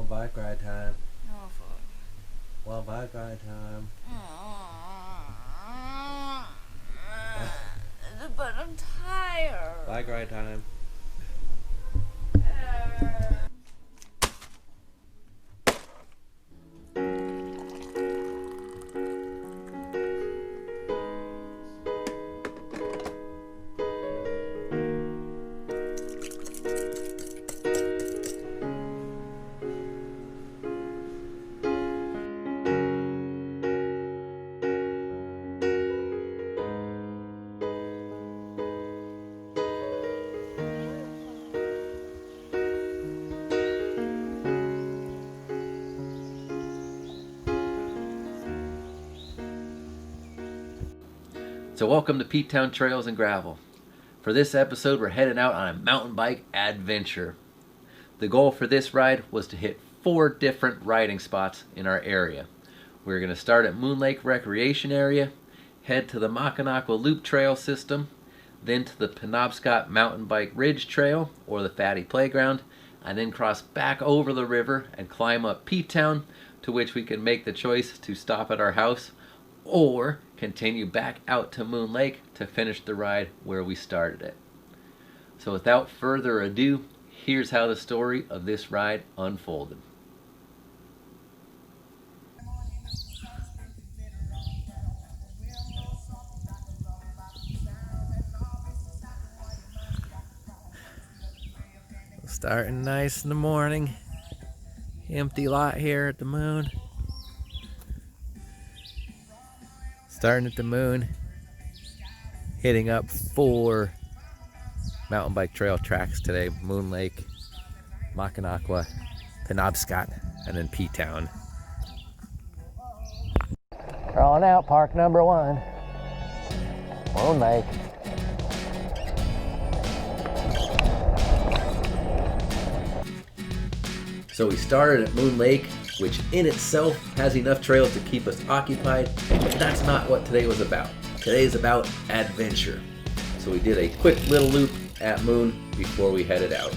bike ride time. Oh, fuck. Well, bike ride time. But I'm tired. Bike ride time. So welcome to Pete Town Trails and Gravel. For this episode, we're heading out on a mountain bike adventure. The goal for this ride was to hit 4 different riding spots in our area. We're going to start at Moon Lake Recreation Area, head to the Moconoqua Loop Trail system, then to the Penobscot Mountain Bike Ridge Trail, or the Fatty Playground, and then cross back over the river and climb up Pete Town, to which we can make the choice to stop at our house or continue back out to Moon Lake to finish the ride where we started it. So without further ado, here's how the story of this ride unfolded. Starting nice in the morning. Empty lot here at the moon. Starting at the moon, hitting up 4 mountain bike trail tracks today. Moon Lake, Moconoqua, Penobscot, and then Pete Town. Crawling out, park number 1, Moon Lake. So we started at Moon Lake, which in itself has enough trails to keep us occupied, but that's not what today was about. Today is about adventure. So we did a quick little loop at Moon before we headed out.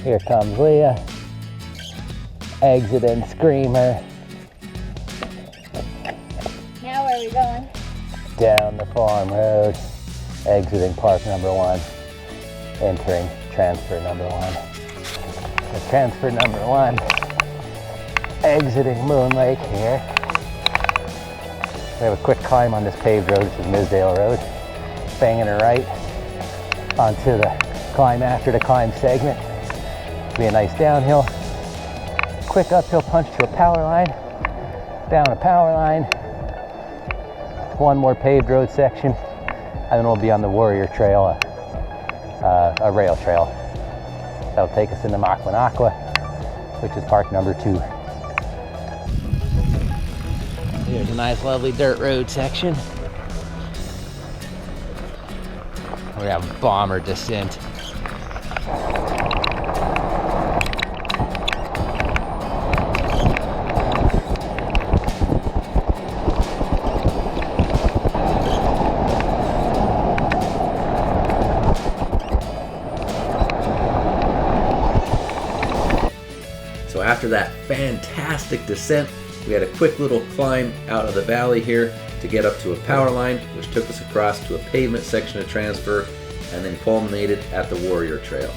Here comes Leah, exiting Screamer. Now where are we going? Down the farm road, exiting park number 1, entering transfer number 1. So transfer number 1, exiting Moon Lake here. We have a quick climb on this paved road, which is Misdale Road. Banging her right onto the climb after the climb segment. Be a nice downhill, quick uphill punch to a power line, down a power line, 1 more paved road section, and then we'll be on the Warrior Trail, a rail trail. That'll take us into Moconoqua, which is park number 2. Here's a nice lovely dirt road section. We have bomber descent. So after that fantastic descent, we had a quick little climb out of the valley here to get up to a power line, which took us across to a pavement section of transfer and then culminated at the Warrior Trail.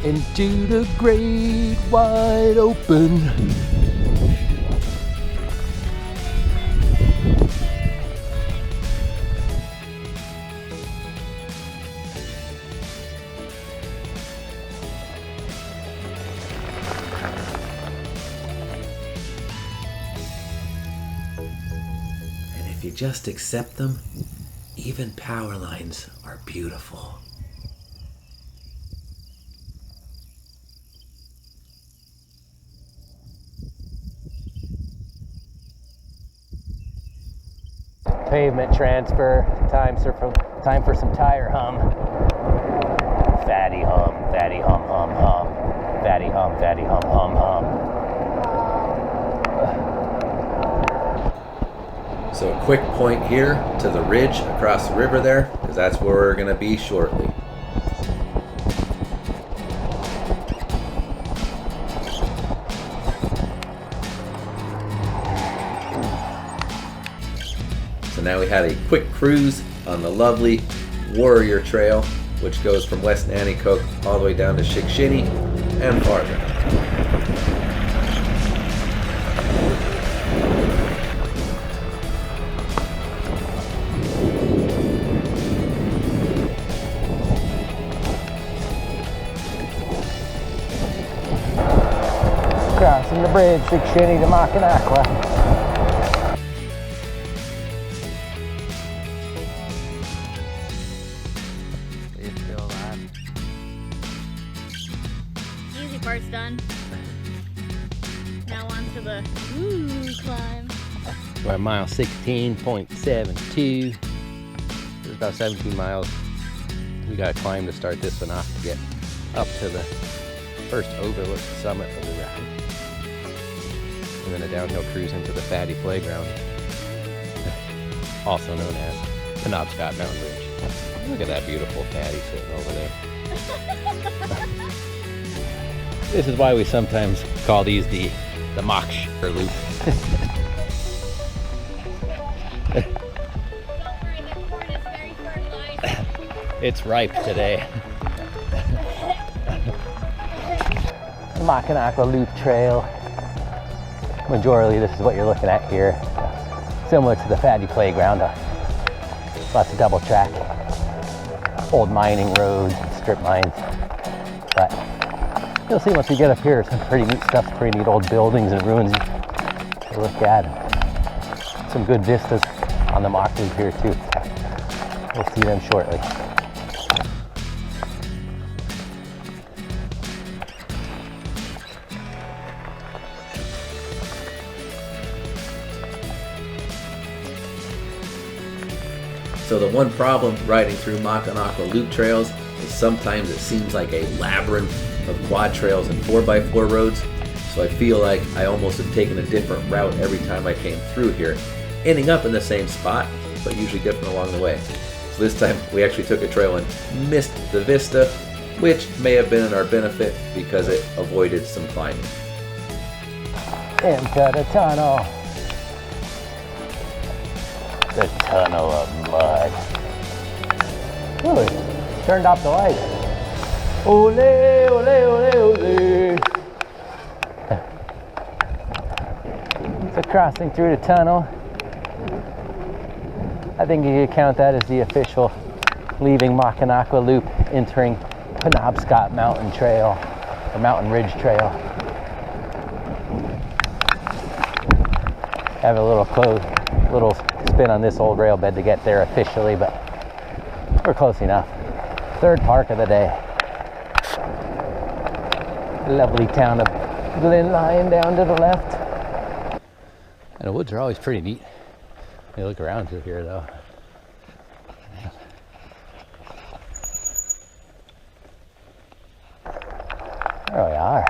Into the great wide open. If you just accept them, even power lines are beautiful. pavement transfer. Time for some tire hum. Fatty hum, fatty hum, hum, hum. Fatty hum, hum, hum. So a quick point here to the ridge across the river there, because that's where we're going to be shortly. So now we had a quick cruise on the lovely Warrior Trail, which goes from West Nanticoke all the way down to Shikshini and farther. Crossing the bridge, Shikshini to Moconoqua. Easy part's done. Now on to the climb. We're at mile 16.72. It's about 17 miles. We got to climb to start this one off to get up to the first overlook summit of the ride. And then a downhill cruise into the Fatty Playground, also known as Penobscot Mountain Ridge. Look at that beautiful fatty sitting over there. This is why we sometimes call these the Moconoqua Loop. Don't worry, the corn is very fertilized. It's ripe today. Moconoqua Loop Trail. Majority, this is what you're looking at here. Similar to the Fatty Playground. Lots of double track. Old mining roads, strip mines. But you'll see once you get up here, some pretty neat stuff, pretty neat old buildings and ruins to look at. Some good vistas on the Maka Loop here too. We'll see them shortly. So the one problem riding through Moconoqua Loop trails is sometimes it seems like a labyrinth of quad trails and 4x4 roads. So I feel like I almost have taken a different route every time I came through here, ending up in the same spot, but usually different along the way. So this time we actually took a trail and missed the vista, which may have been in our benefit because it avoided some climbing. Into the tunnel. The tunnel of mud. Ooh, turned off the light. Ole, ole, ole, ole. So crossing through the tunnel. I think you could count that as the official leaving Moconoqua Loop, entering Penobscot Mountain Trail, or Mountain Ridge Trail. Have a little spin on this old rail bed to get there officially, but we're close enough. Third park of the day. Lovely town of Glen lying down to the left. And the woods are always pretty neat. You look around through here though. There we are.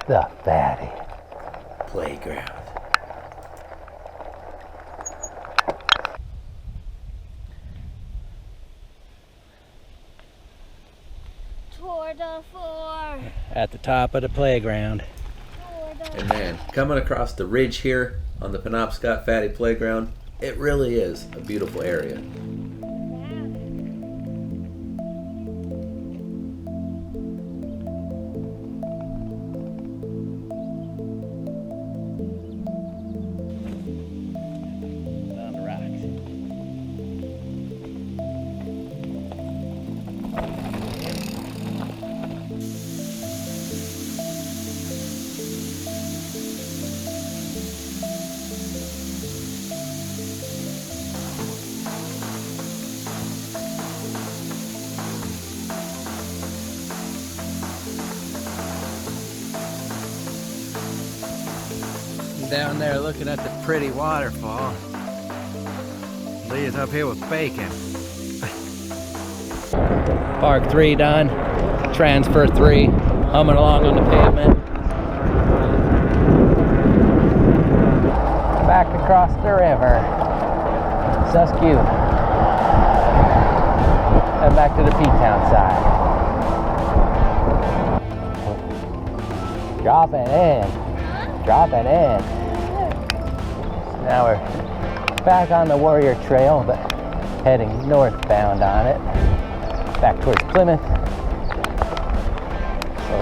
The Fatty Playground. Tour de force. At the top of the playground. And man, coming across the ridge here on the Penobscot Fatty Playground, it really is a beautiful area. On the rocks. Down there looking at the pretty waterfall. Leah's up here with bacon. Park 3 done. Transfer 3. Humming along on the pavement. Back across the river. So cute. And back to the P-Town side. Dropping in. Dropping in. Now we're back on the Warrior Trail, but heading northbound on it. Back towards Plymouth. So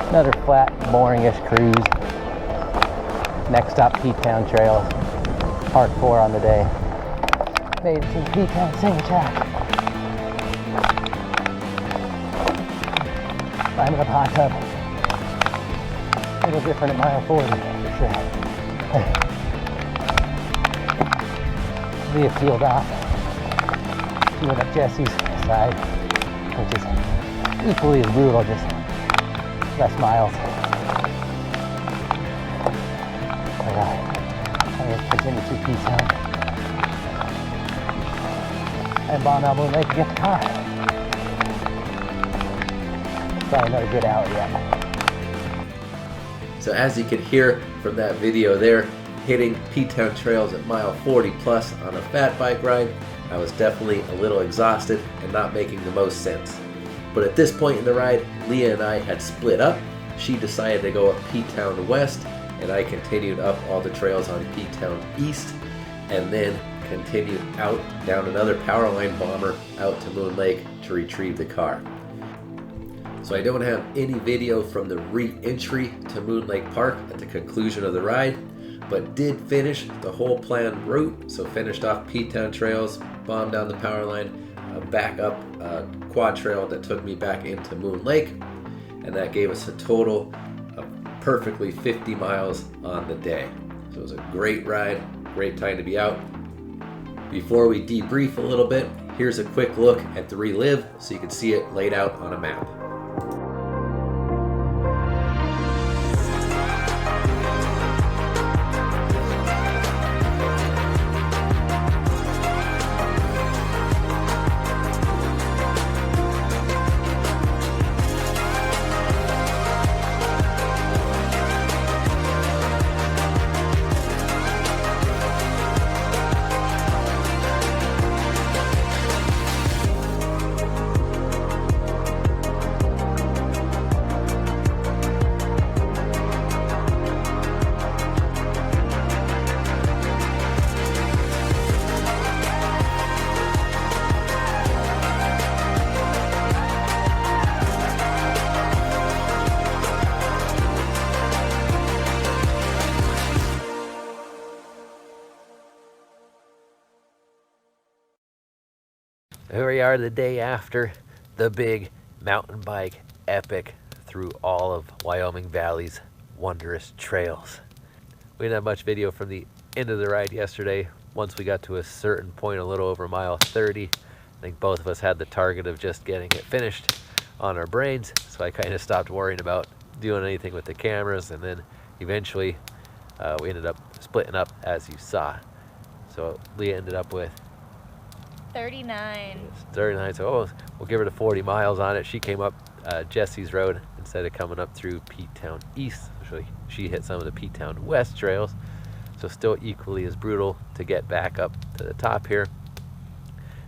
another flat, boring-ish cruise. Next stop, P-Town Trails. Park 4 on the day. Made it to the P-Town single track. Climbing up hot tub. A little different at mile 40, for sure. Leah peeled off. She went up Jesse's side, which is equally as brutal, just less miles. But I'm going to continue to P-Town and bomb out Moon Lake to get the car. Probably another good hour yet. So as you can hear from that video there, hitting P-Town Trails at mile 40 plus on a fat bike ride, I was definitely a little exhausted and not making the most sense. But at this point in the ride, Leah and I had split up. She decided to go up P-Town West, and I continued up all the trails on P-Town East, and then continued out down another Powerline bomber out to Moon Lake to retrieve the car. So I don't have any video from the re-entry to Moon Lake Park at the conclusion of the ride, but did finish the whole planned route. So finished off P-Town Trails, bombed down the Powerline, back up a quad trail that took me back into Moon Lake, and that gave us a total of perfectly 50 miles on the day. So it was a great ride, great time to be out. Before we debrief a little bit, here's a quick look at the relive so you can see it laid out on a map. Here we are the day after the big mountain bike epic through all of Wyoming Valley's wondrous trails. We didn't have much video from the end of the ride yesterday. Once we got to a certain point, a little over mile 30, I think both of us had the target of just getting it finished on our brains. So I kind of stopped worrying about doing anything with the cameras, and then eventually we ended up splitting up, as you saw. So Leah ended up with 39. 39, so we'll give her the 40 miles on it. She came up Jesse's Road instead of coming up through P-Town East. So she hit some of the P-Town West trails, so still equally as brutal to get back up to the top here.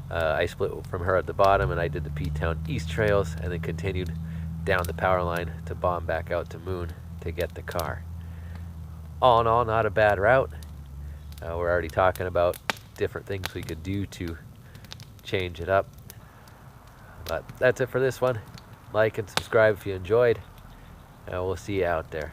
I split from her at the bottom, and I did the P-Town East trails, and then continued down the power line to bomb back out to Moon to get the car. All in all, not a bad route. We're already talking about different things we could do to change it up. But that's it for this one. Like and subscribe if you enjoyed, and we'll see you out there.